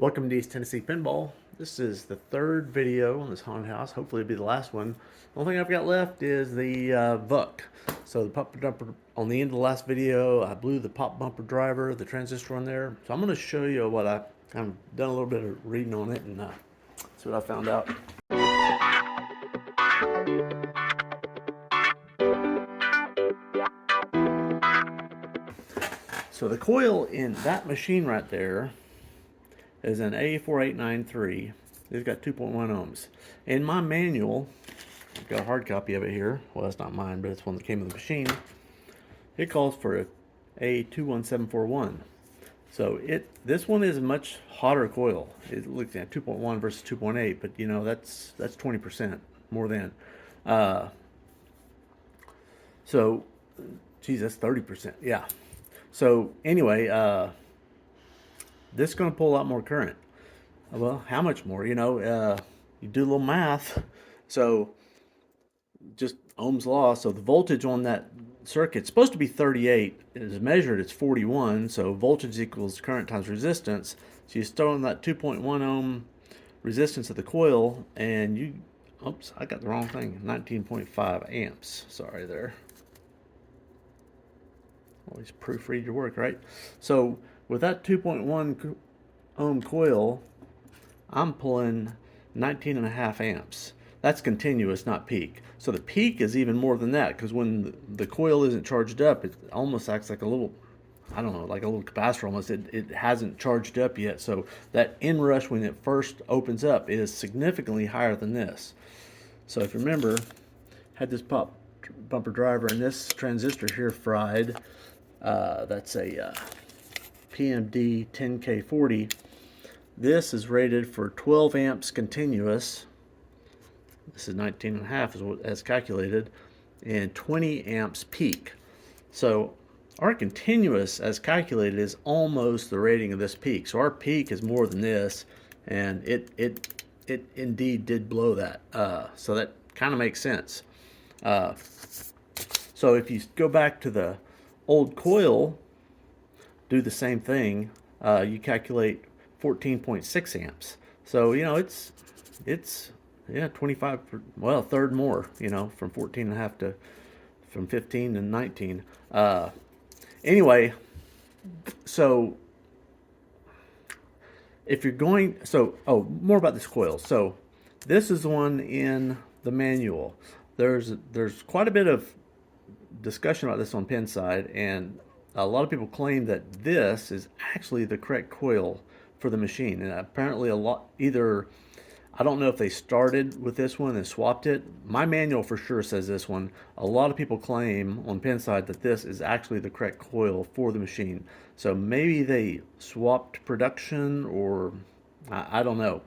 Welcome to East Tennessee Pinball. This is the third video on this haunted house. Hopefully it'll be the last one. The only thing I've got left is the VUK. So the pop bumper, on the end of the last video, I blew the pop bumper driver, the transistor on there. So I'm going to show you what I've done a little bit of reading on it and see what I found out. So the coil in that machine right there is an A4893. It's got 2.1 ohms. In my manual, I've got a hard copy of it here. Well, it's not mine, but it's one that came with the machine. It calls for a A21741. So this one is a much hotter coil. It looks at 2.1 versus 2.8, but you know that's 20% more than. So, geez, that's 30%. Yeah. So anyway, this is going to pull a lot more current. Well, how much more? You know, you do a little math. So just Ohm's law. So the voltage on that circuit is supposed to be 38. It is measured, it's 41. So voltage equals current times resistance. So you start on that 2.1 ohm resistance of the coil, and you, oops, I got the wrong thing. 19.5 amps. Sorry there. Always proofread your work, right? So with that 2.1 ohm coil, I'm pulling 19.5 amps. That's continuous, not peak. So the peak is even more than that, because when the coil isn't charged up, it almost acts like a little, I don't know, like a little capacitor almost. It hasn't charged up yet. So that inrush when it first opens up is significantly higher than this. So if you remember, had this pop bumper driver and this transistor here fried. That's a PMD 10K40. This is rated for 12 amps continuous. This is 19.5 is what as calculated, and 20 amps peak. So our continuous as calculated is almost the rating of this peak. So our peak is more than this, and it indeed did blow that. So that kind of makes sense. So if you go back to the old coil, do the same thing. You calculate 14.6 amps. So you know it's yeah 25, well, a third more. You know, from 14.5 to from 15 to 19. Anyway, so if you're going, so more about this coil. So this is the one in the manual. There's quite a bit of discussion about this on Pinside, and a lot of people claim that this is actually the correct coil for the machine. And apparently either, I don't know if they started with this one and swapped it. My manual for sure says this one. A lot of people claim on Pinside that this is actually the correct coil for the machine. So maybe they swapped production, or I don't know.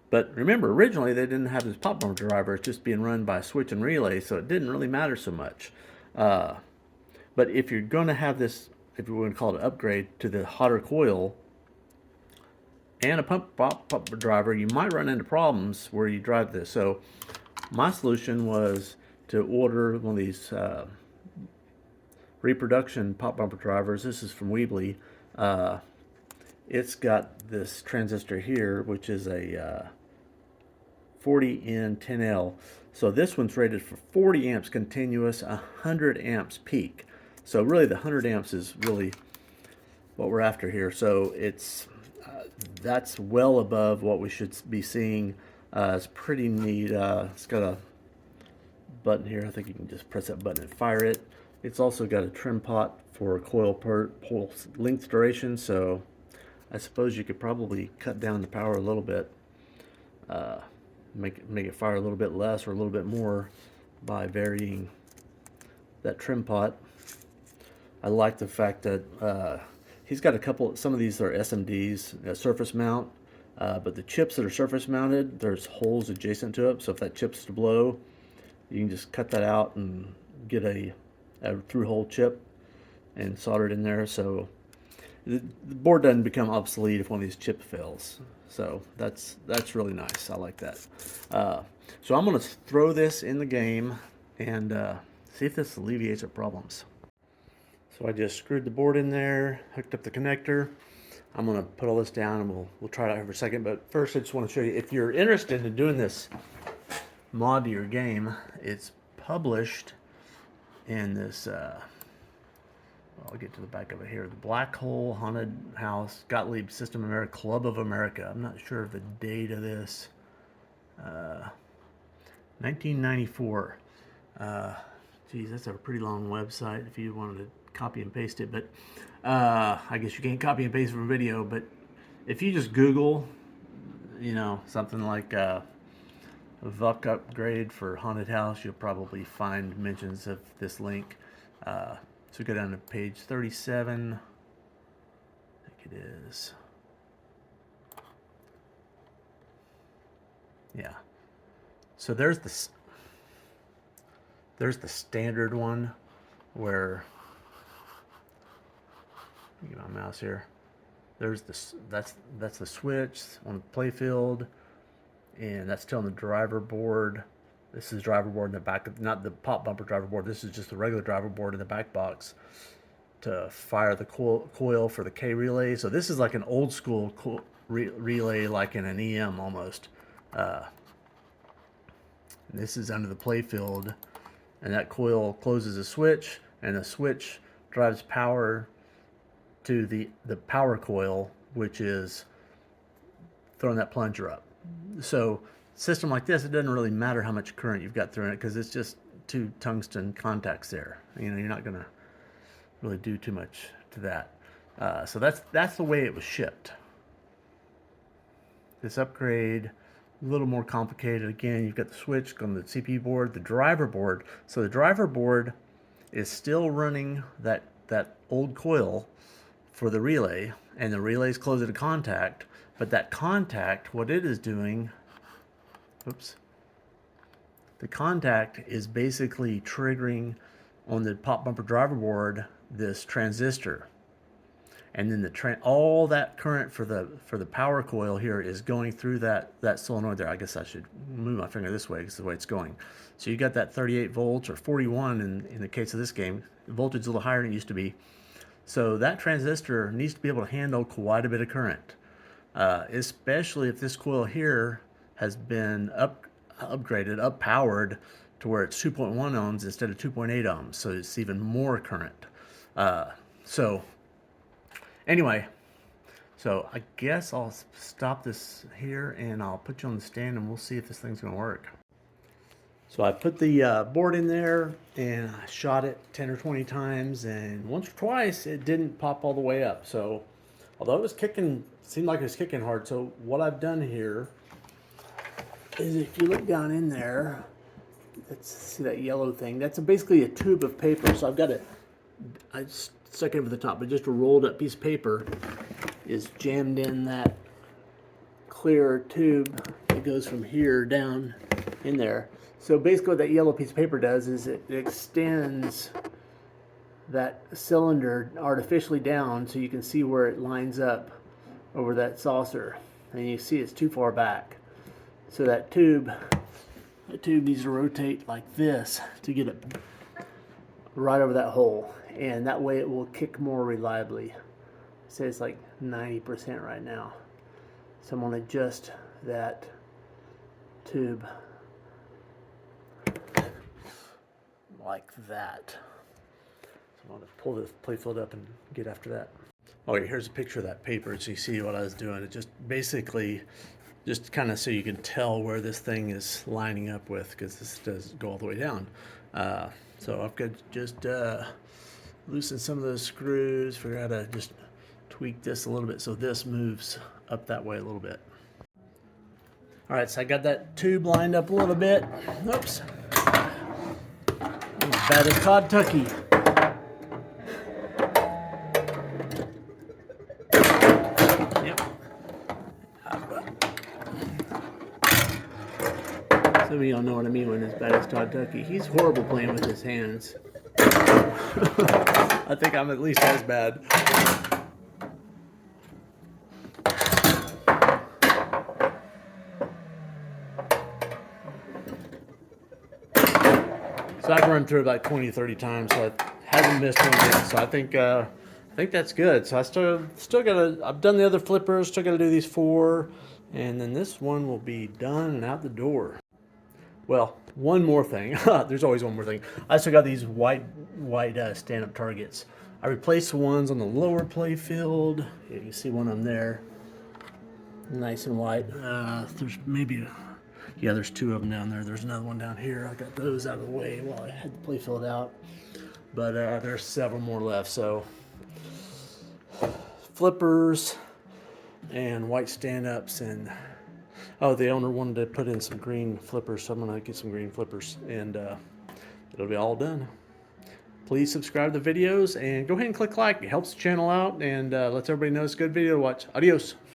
But remember, originally they didn't have this pop bumper driver. It's just being run by a switch and relay, so it didn't really matter so much. But if you're going to have this, if you want to call it an upgrade to the hotter coil and a pump bumper driver, you might run into problems where you drive this. So my solution was to order one of these reproduction pop bumper drivers. This is from Weebly. It's got this transistor here, which is a 40N10L. So this one's rated for 40 amps continuous, 100 amps peak. So really the 100 amps is really what we're after here. So it's that's well above what we should be seeing. It's pretty neat. It's got a button here. I think you can just press that button and fire it. It's also got a trim pot for coil pulse length duration. So I suppose you could probably cut down the power a little bit. Make it fire a little bit less or a little bit more by varying that trim pot. I like the fact that he's got some of these are SMDs, surface mount, but the chips that are surface mounted, there's holes adjacent to it. So if that chip's to blow, you can just cut that out and get a through hole chip and solder it in there. So the board doesn't become obsolete if one of these chips fails. So that's really nice. I like that. So I'm going to throw this in the game and see if this alleviates our problems. So I just screwed the board in there, hooked up the connector. I'm gonna put all this down and we'll try it out here for a second. But first, I just want to show you, if you're interested in doing this mod to your game, it's published in this. I'll get to the back of it here. The Black Hole Haunted House Gottlieb System America Club of America. I'm not sure of the date of this. 1994. Geez, that's a pretty long website if you wanted to copy and paste it. But I guess you can't copy and paste from a video. But if you just Google, you know, something like a VUK upgrade for haunted house, you'll probably find mentions of this link. So go down to page 37. I think it is. Yeah. So there's the standard one where, get my mouse here. There's this, that's the switch on the playfield, and that's telling the driver board. This is driver board in the back, not the pop bumper driver board. This is just the regular driver board in the back box to fire the coil for the K relay. So this is like an old school relay, like in an EM almost. This is under the playfield, and that coil closes a switch, and the switch drives power to the power coil, which is throwing that plunger up. So system like this, it doesn't really matter how much current you've got through it, because it's just two tungsten contacts there. You know, you're not going to really do too much to that. So that's the way it was shipped. This upgrade, a little more complicated. Again, you've got the switch on the CPU board, the driver board. So the driver board is still running that old coil for the relay, and the relay's closing a contact, but that contact, what it is doing, oops, the contact is basically triggering on the pop bumper driver board this transistor, and then all that current for the power coil here is going through that solenoid there. I guess I should move my finger this way because the way it's going. So you got that 38 volts or 41 in the case of this game. The voltage is a little higher than it used to be. So that transistor needs to be able to handle quite a bit of current, especially if this coil here has been upgraded, up-powered to where it's 2.1 ohms instead of 2.8 ohms. So it's even more current. So anyway, so I guess I'll stop this here and I'll put you on the stand and we'll see if this thing's going to work. So I put the board in there and I shot it 10 or 20 times, and once or twice it didn't pop all the way up. So although it was kicking, seemed like it was kicking hard. So what I've done here is, if you look down in there, let's see that yellow thing. That's basically a tube of paper. So I've got it, I stuck it over the top, but just a rolled up piece of paper is jammed in that clear tube that goes from here down in there. So basically what that yellow piece of paper does is it extends that cylinder artificially down so you can see where it lines up over that saucer, and you see it's too far back. So that tube needs to rotate like this to get it right over that hole, and that way it will kick more reliably. Say it's like 90% right now. So I'm going to adjust that tube like that. So I'm going to pull this playfield up and get after that. Okay, here's a picture of that paper so you see what I was doing. It just basically, just kind of so you can tell where this thing is lining up with, because this does go all the way down. So I've got just loosen some of those screws, figure out how to just tweak this a little bit so this moves up that way a little bit. All right, so I got that tube lined up a little bit. Oops. Bad as Kentucky. Yep. Some of y'all know what I mean when it's bad as Kentucky. He's horrible playing with his hands. I think I'm at least as bad. So I've run through it about 20 or 30 times, so I haven't missed one yet. So I think I think that's good. So I still gotta, I've done the other flippers, still gotta do these 4, and then this one will be done and out the door. Well, one more thing. There's always one more thing. I still got these white stand-up targets. I replaced the ones on the lower play field. Yeah, you see one of them there, nice and white. There's maybe, yeah, there's 2 of them down there. There's another one down here. I got those out of the way while I had the play field out. But there's several more left. So flippers and white stand-ups, and oh, the owner wanted to put in some green flippers, so I'm gonna get some green flippers, and it'll be all done. Please subscribe to the videos and go ahead and click like. It helps the channel out and lets everybody know it's a good video to watch. Adios.